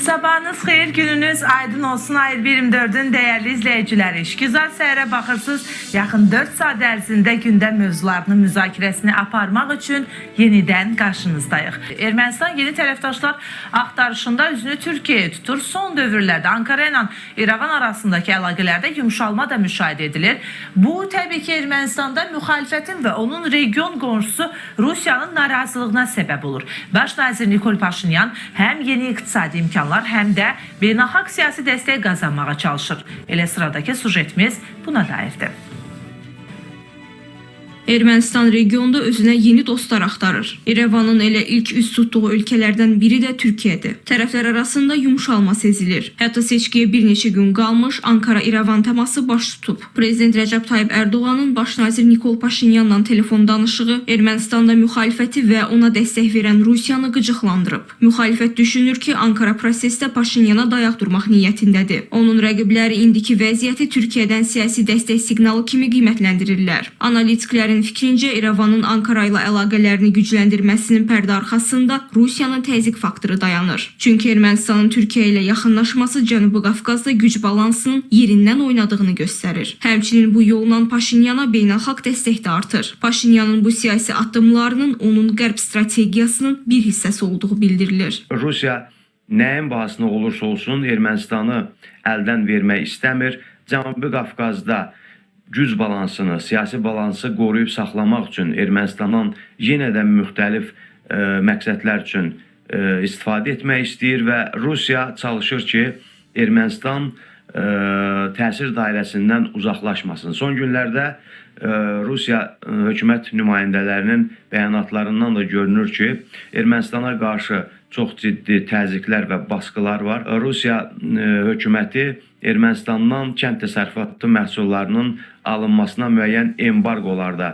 Sabahınız xeyir, gününüz aydın olsun. Ayır 24'ün değerli izleyiciləri. İşgüzar səhərə baxırsınız. Yaxın 4 saat ərzində gündəm mövzularının müzakirəsini aparmaq üçün yenidən qarşınızdayıq. Ermənistan yeni tərəfdaşlar axtarışında üzünü Türkiyəyə tutur. Son dövrlərdə Ankara ilə İrəvan arasındakı əlaqələrdə yumşalma da müşahidə edilir. Bu təbii ki Ermənistanda müxalifətin və onun region qonşusu Rusiyanın narazılığına səbəb olur. Baş nazir Nikol Paşinyan həm yeni iqtisadi imkanlar, həm də beynəlxalq siyasi dəstək qazanmağa çalışır. Elə sıradakı sujetimiz buna dairdir. Ermənistan regionda özünə yeni dostlar axtarır. İrəvanın elə ilk üz tutduğu ölkələrdən biri də Türkiyədir. Tərəflər arasında yumşalma sezilir. Hətta seçkiyə bir neçə gün qalmış Ankara-İrəvan təması baş tutub. Prezident Rəcəb Tayyip Ərdoğanın baş nazir Nikol Paşinyanla telefon danışığı Ermənistanda müxalifəti və ona dəstək verən Rusiyanı qıcıqlandırıb. Müxalifət düşünür ki, Ankara prosesdə Paşinyana dayaq durmaq niyyətindədir. Onun rəqibləri indiki vəziyyəti Türkiyədən siyasi dəstək siqnalı kimi qiymətləndirirlər. Analitiklərin fikrincə İrəvanın Ankara ilə əlaqələrini gücləndirməsinin pərdə arxasında Rusiyanın təzyiq faktoru dayanır. Çünki Ermənistanın Türkiyə ilə yaxınlaşması Cənubi Qafqazda güc balansının yerindən oynadığını göstərir. Həmçinin bu yolla Paşinyana beynəlxalq dəstək də artır. Paşinyanın bu siyasi addımlarının onun qərb strategiyasının bir hissəsi olduğu bildirilir. Rusiya nəyin bahasına olursa olsun Ermənistanı əldən vermək istəmir. Cənubi Qafqazda güc balansını, siyasi balansı qoruyub saxlamaq üçün Ermənistandan yenə də müxtəlif məqsədlər üçün istifadə etmək istəyir və Rusiya çalışır ki, Ermənistan təsir dairəsindən uzaqlaşmasın. Son günlərdə Rusiya hökumət nümayəndələrinin bəyanatlarından da görünür ki, Ermənistana qarşı çox ciddi təzyiqlər və baskılar var. Rusiya hökuməti Ermənistandan kənd təsərrüfatı məhsullarının alınmasına müəyyən embargolar da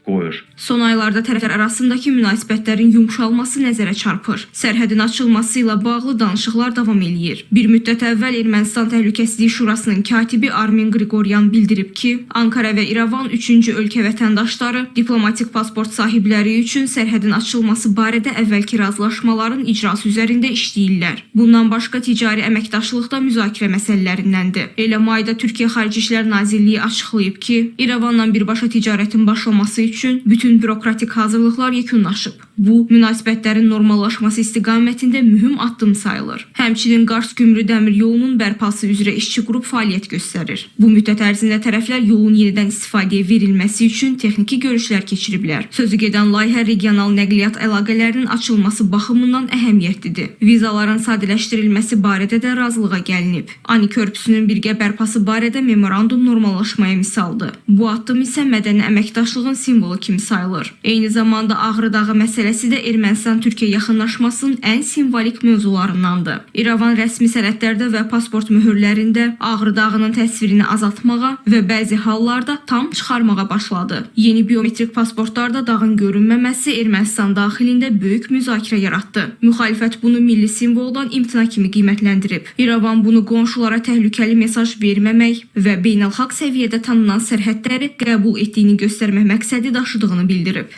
qoyur. Son aylarda tərəflər arasındakı münasibətlərin yumşalması nəzərə çarpır. Sərhədin açılması ilə bağlı danışıqlar davam eləyir. Bir müddət əvvəl Ermənistan Təhlükəsizlik Şurasının katibi Armin Qriqoryan bildirib ki, Ankara və İrəvan üçüncü ölkə vətəndaşları diplomatik pasport sahibləri üçün sərhədin açılması barədə əvvəlki razılaşmaların icrası üzərində işləyirlər. Bundan başqa ticari əməkdaşlıq da müzakirə məsələlərindəndir. Elə mayda Türkiyə Xarici İşlər Nazirliyi açıqlayıb ki, İrəvanla birbaşa ticarətin başlaması üçün bütün bürokratik hazırlıqlar yekunlaşıb. Bu, münasibətlərin normallaşması istiqamətində mühüm addım sayılır. Həmçinin Qars-Gümrü dəmir yolunun bərpası üzrə işçi qrup fəaliyyət göstərir. Bu müddət ərzində tərəflər yolun yenidən istifadəyə verilməsi üçün texniki görüşlər keçiriblər. Sözü gedən layihə regional nəqliyyat əlaqələrinin açılması baxımından əhəmiyyətlidir. Vizaların sadələşdirilməsi barədə də razılığa gəlinib. Ani körpüsünün birgə bərpası barədə memorandum normallaşmaya misaldır. Bu addım isə mədəni əməkdaşlığın simvolu kimi sayılır. Eyni zamanda Ağrı dağı məsələsi də Ermənistan-Türkiyə yaxınlaşmasının ən simvolik mövzularındandır. İrəvan rəsmi sənədlərdə və pasport möhürlərində Ağrı dağının təsvirini azaltmağa və bəzi hallarda tam çıxarmağa başladı. Yeni biometrik pasportlarda dağın görünməməsi Ermənistan daxilində böyük müzakirə yaratdı. Müxalifət bunu milli simvoldan imtina kimi qiymətləndirib. İrəvan bunu qonşulara təhlükəli mesaj verməmək və beynəlxalq səviyyədə tanınan sərhədləri qəbul etdiyini göstərmək məqsədi daşıdığını bildirib.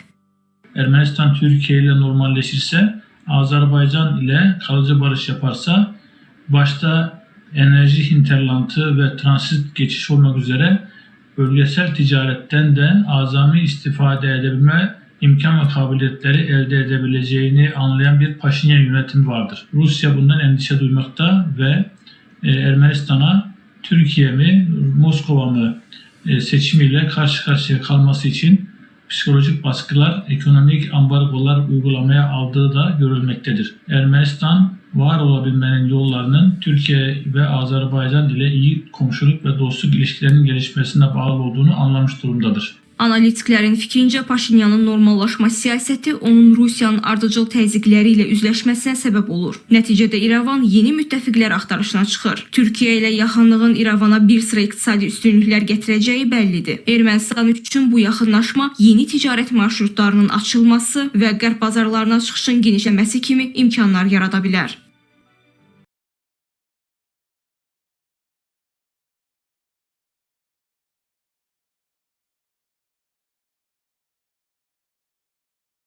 Ermənistan Türkiyə ilə normalleşirsə, Azərbaycan ilə kalıcı barış yaparsa, başta enerji hinterlantı və transit geçiş olmak üzere bölgesel ticaretten de azami istifade edebilme imkan ve kabiliyetleri elde edebileceğini anlayan bir Paşinyan yönetimi vardır. Rusya bundan endişe duymakta ve Ermenistan'a Türkiye mi, Moskova mı seçimiyle karşı karşıya kalması için psikolojik baskılar, ekonomik ambargolar uygulamaya aldığı da görülmektedir. Ermənistan var olabilmenin yollarının Türkiye ve Azerbaycan ile iyi komşuluk ve dostluk ilişkilerinin gelişmesine bağlı olduğunu anlamış durumdadır. Analitiklərin fikrincə Paşinyanın normallaşma siyasəti onun Rusiyanın ardıcıl təzyiqləri ilə üzləşməsinə səbəb olur. Nəticədə İrəvan yeni müttəfiqlər axtarışına çıxır. Türkiyə ilə yaxınlığın İrəvana bir sıra iqtisadi üstünlüklər gətirəcəyi bəllidir. Ermənistan üçün bu yaxınlaşma yeni ticarət marşrutlarının açılması və qərb bazarlarına çıxışın genişləməsi kimi imkanlar yarada bilər.